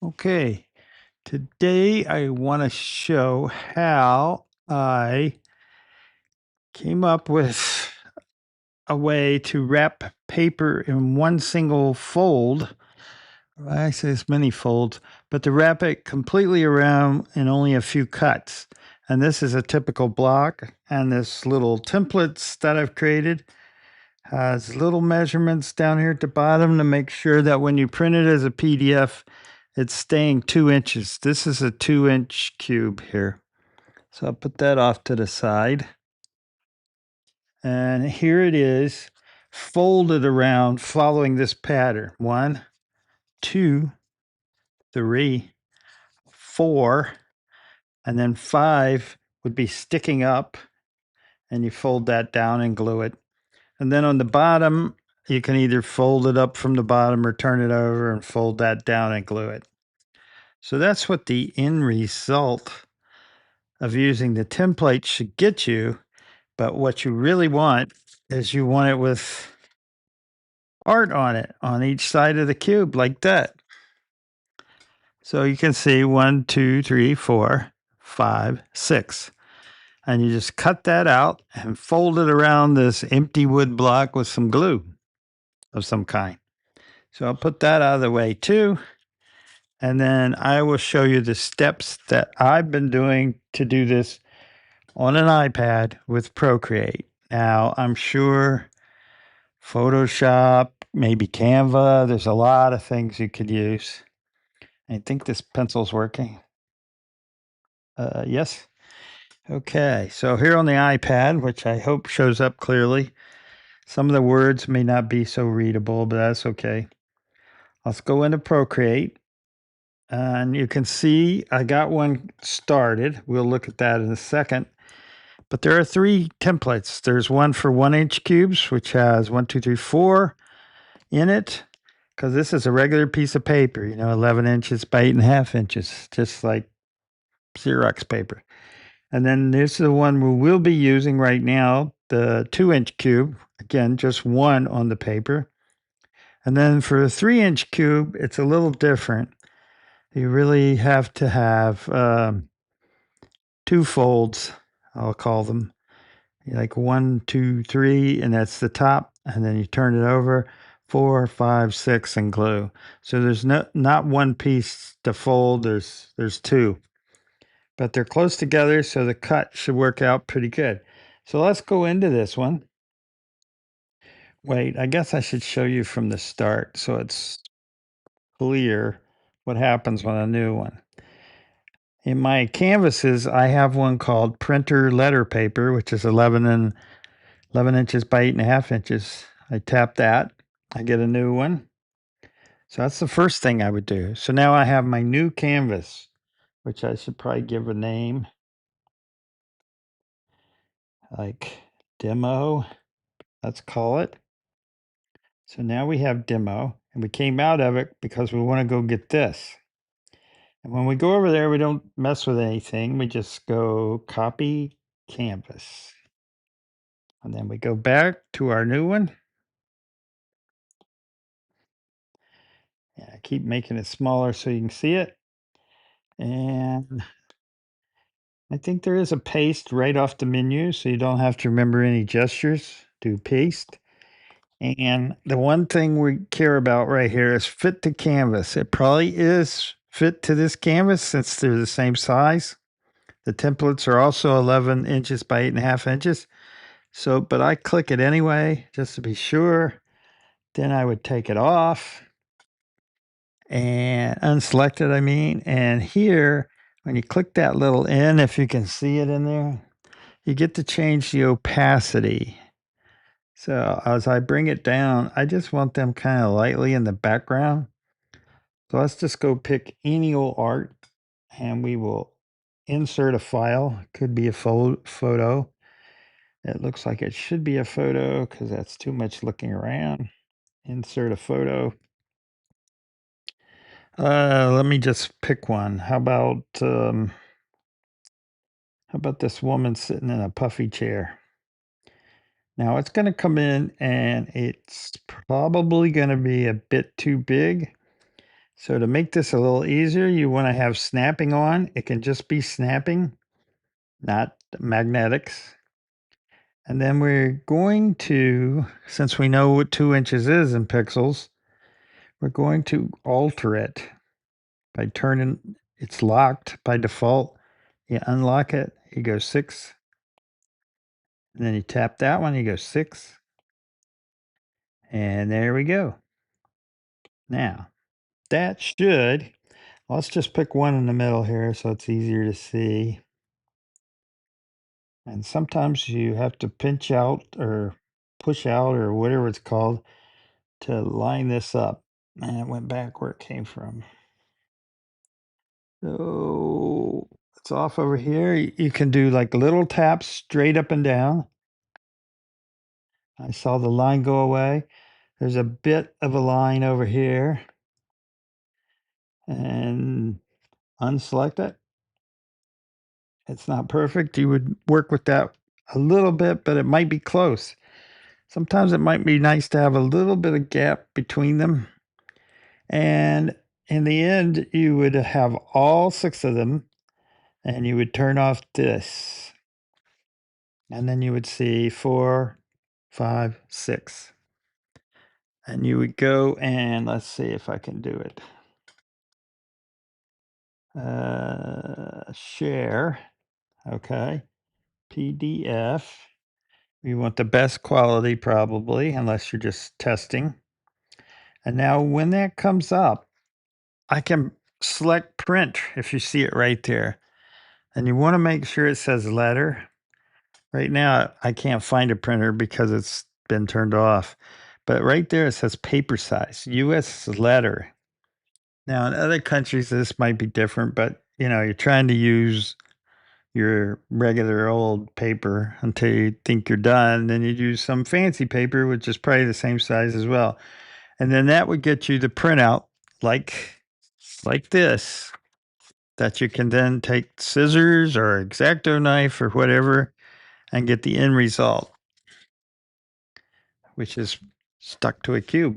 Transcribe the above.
Okay, today I want to show how I came up with a way to wrap paper in one single fold. Well, actually, it's many folds, but to wrap it completely around in only a few cuts. And this is a typical block. And this little templates that I've created has little measurements down here at the bottom to make sure that when you print it as a PDF, it's staying 2 inches. This is a 2-inch cube here. So I'll put that off to the side. And here it is, folded around following this pattern. 1, 2, 3, 4, and then 5 would be sticking up. And you fold that down and glue it. And then on the bottom, you can either fold it up from the bottom or turn it over and fold that down and glue it. So that's what the end result of using the template should get you. But what you really want is you want it with art on it on each side of the cube like that. So you can see 1, 2, 3, 4, 5, 6. And you just cut that out and fold it around this empty wood block with some glue of some kind. So I'll put that out of the way too. And then I will show you the steps that I've been doing to do this on an iPad with Procreate. Now, I'm sure Photoshop, maybe Canva, there's a lot of things you could use. I think this pencil's working. Yes. Okay, so here on the iPad, which I hope shows up clearly, some of the words may not be so readable, but that's okay. Let's go into Procreate. And you can see I got one started. We'll look at that in a second. But there are 3 templates. There's one for 1-inch cubes, which has 1, 2, 3, 4 in it, because this is a regular piece of paper, 11 inches by 8.5 inches, just like Xerox paper. And then this is the one we will be using right now, the 2-inch cube. Again, just one on the paper. And then for a 3-inch cube, it's a little different. You really have to have 2 folds, I'll call them. Like 1, 2, 3, and that's the top. And then you turn it over, 4, 5, 6, and glue. So there's not one piece to fold. There's 2, but they're close together, so the cut should work out pretty good. So let's go into this one. Wait, I guess I should show you from the start so it's clear what happens with a new one. In my canvases, I have one called printer letter paper, which is 11 inches by 8.5 inches. I tap that, I get a new one. So that's the first thing I would do. So now I have my new canvas, which I should probably give a name like demo, let's call it. So now we have demo, and we came out of it because we want to go get this. And when we go over there, we don't mess with anything. We just go copy canvas. And then we go back to our new one. And I keep making it smaller so you can see it. And I think there is a paste right off the menu, so you don't have to remember any gestures. Do paste. And the one thing we care about right here is fit to canvas. It probably is fit to this canvas since they're the same size. The templates are also 11 inches by 8.5 inches. So, but I click it anyway, just to be sure. Then I would take it off and unselect it, I mean. And here, when you click that little N, if you can see it in there, you get to change the opacity. So as I bring it down, I just want them kind of lightly in the background. So let's just go pick any old art and we will insert a file. Could be a photo. It looks like it should be a photo because that's too much looking around. Insert a photo. Let me just pick one. How about this woman sitting in a puffy chair? Now it's going to come in and it's probably going to be a bit too big. So to make this a little easier, you want to have snapping on. It can just be snapping, not magnetics. And then we're going to, since we know what 2 inches is in pixels, we're going to alter it by turning, it's locked by default. You unlock it, you go 6. And then you tap that one, you go 6. And there we go. Now, that should, let's just pick one in the middle here so it's easier to see. And sometimes you have to pinch out or push out or whatever it's called to line this up. And it went back where it came from. So it's off over here. You can do like little taps straight up and down. I saw the line go away. There's a bit of a line over here. And unselect it. It's not perfect. You would work with that a little bit, but it might be close. Sometimes it might be nice to have a little bit of gap between them. And in the end, you would have all 6 of them, and you would turn off this. And then you would see 4, 5, 6. And you would go and let's see if I can do it. Share. Okay. PDF. You want the best quality probably, unless you're just testing. And now when that comes up, I can select print if you see it right there. And you want to make sure it says letter. Right now, I can't find a printer because it's been turned off. But right there, it says paper size, US letter. Now, in other countries, this might be different, but you're trying to use your regular old paper until you think you're done. Then you use some fancy paper, which is probably the same size as well. And then that would get you the printout like this, that you can then take scissors or X-Acto knife or whatever and get the end result, which is stuck to a cube.